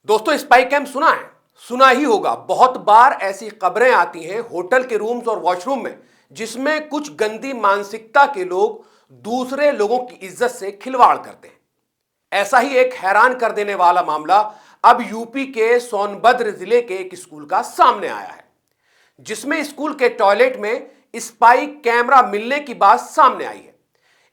दोस्तों, spy cam सुना है? सुना ही होगा। बहुत बार ऐसी खबरें आती हैं होटल के रूम्स और वॉशरूम में, जिसमें कुछ गंदी मानसिकता के लोग दूसरे लोगों की इज्जत से खिलवाड़ करते हैं। ऐसा ही एक हैरान कर देने वाला मामला अब यूपी के सोनभद्र जिले के एक स्कूल का सामने आया है, जिसमें स्कूल के टॉयलेट में स्पाई कैमरा मिलने की बात सामने आई है।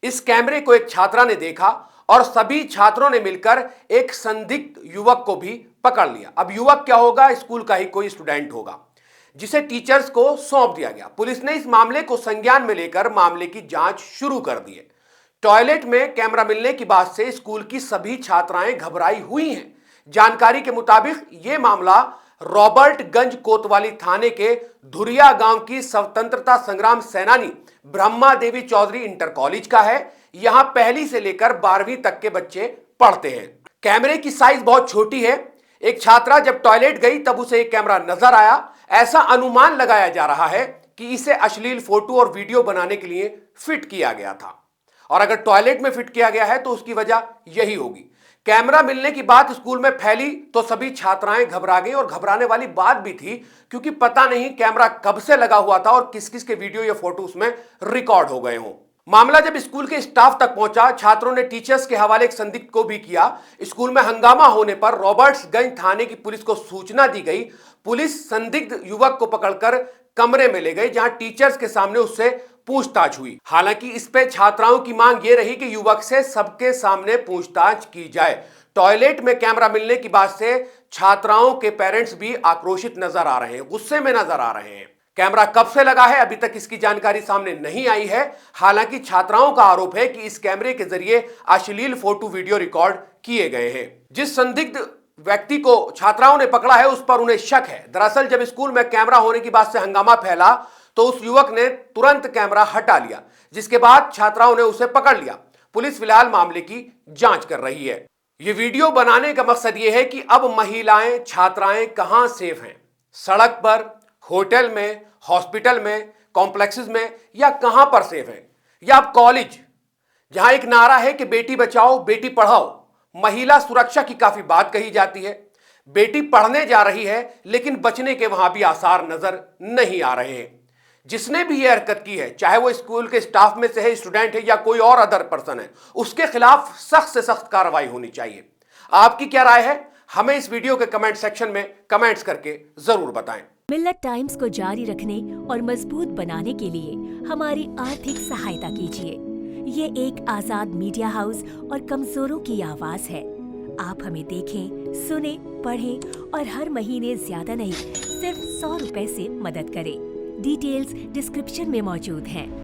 इस कैमरे को एक छात्रा ने देखा और सभी छात्रों ने मिलकर एक संदिग्ध युवक को भी पकड़ लिया। अब युवक क्या होगा? स्कूल का ही कोई स्टूडेंट होगा, जिसे टीचर्स को सौंप दिया गया। पुलिस ने इस मामले को संज्ञान में लेकर मामले की जांच शुरू कर दी है। टॉयलेट में कैमरा मिलने की बात से स्कूल की सभी छात्राएं घबराई हुई हैं। जानकारी के मुताबिक यह मामला रॉबर्टगंज कोतवाली थाने के धुरिया गांव की स्वतंत्रता संग्राम सेनानी ब्रह्मा देवी चौधरी इंटर कॉलेज का है। यहां पहली से लेकर 12वीं तक के बच्चे पढ़ते हैं। कैमरे की साइज बहुत छोटी है। एक छात्रा जब टॉयलेट गई तब उसे एक कैमरा नजर आया। ऐसा अनुमान लगाया जा रहा है कि इसे अश्लील फोटो और वीडियो बनाने के लिए फिट किया गया था, और अगर टॉयलेट में फिट किया गया है तो उसकी वजह यही होगी। कैमरा मिलने की बात स्कूल में फैली तो सभी छात्राएं घबरा गई, और घबराने वाली बात भी थी क्योंकि पता नहीं कैमरा कब से लगा हुआ था और किस किस के वीडियो या फोटो उसमें रिकॉर्ड हो गए हों। मामला जब स्कूल के स्टाफ तक पहुंचा, छात्रों ने टीचर्स के हवाले एक संदिग्ध को भी किया। स्कूल में हंगामा होने पर रॉबर्ट्सगंज थाने की पुलिस को सूचना दी गई। पुलिस संदिग्ध युवक को पकड़कर कमरे में ले गई, जहां टीचर्स के सामने उससे पूछताछ हुई। हालांकि इस पे छात्राओं की मांग यह रही कि युवक से सबके सामने पूछताछ की जाए। टॉयलेट में कैमरा मिलने की बात से छात्राओं के पेरेंट्स भी आक्रोशित नजर आ रहे हैं, गुस्से में नजर आ रहे हैं। कैमरा कब से लगा है अभी तक इसकी जानकारी सामने नहीं आई है। हालांकि छात्राओं का आरोप है कि इस कैमरे के जरिए अश्लील फोटो वीडियो रिकॉर्ड किए गए हैं। जिस संदिग्ध व्यक्ति को छात्राओं ने पकड़ा है उस पर उन्हें शक है। दरअसल जब स्कूल में कैमरा होने की बात से हंगामा फैला तो उस युवक ने तुरंत कैमरा हटा लिया, जिसके बाद छात्राओं ने उसे पकड़ लिया। पुलिस फिलहाल मामले की जांच कर रही है। यह वीडियो बनाने का मकसद यह है कि अब महिलाएं, छात्राएं कहां सेफ हैं? सड़क पर, होटल में, हॉस्पिटल में, कॉम्प्लेक्सेस में, या कहां पर सेफ हैं? या अब कॉलेज, जहां एक नारा है कि बेटी बचाओ बेटी पढ़ाओ, महिला सुरक्षा की काफी बात कही जाती है। बेटी पढ़ने जा रही है लेकिन बचने के वहां भी आसार नजर नहीं आ रहे हैं। जिसने भी यह हरकत की है, चाहे वो स्कूल के स्टाफ में से है, स्टूडेंट है, या कोई और अदर पर्सन है, उसके खिलाफ सख्त से सख्त कार्रवाई होनी चाहिए। आपकी क्या राय है? हमें इस वीडियो के कमेंट सेक्शन में कमेंट्स करके जरूर बताएं। मिल्लत टाइम्स को जारी रखने और मजबूत बनाने के लिए हमारी आर्थिक सहायता कीजिए। ये एक आजाद मीडिया हाउस और कमजोरों की आवाज है। आप हमें देखें, सुने, पढ़ें और हर महीने ज्यादा नहीं, सिर्फ 100 रुपए से मदद करें। डिटेल्स डिस्क्रिप्शन में मौजूद हैं।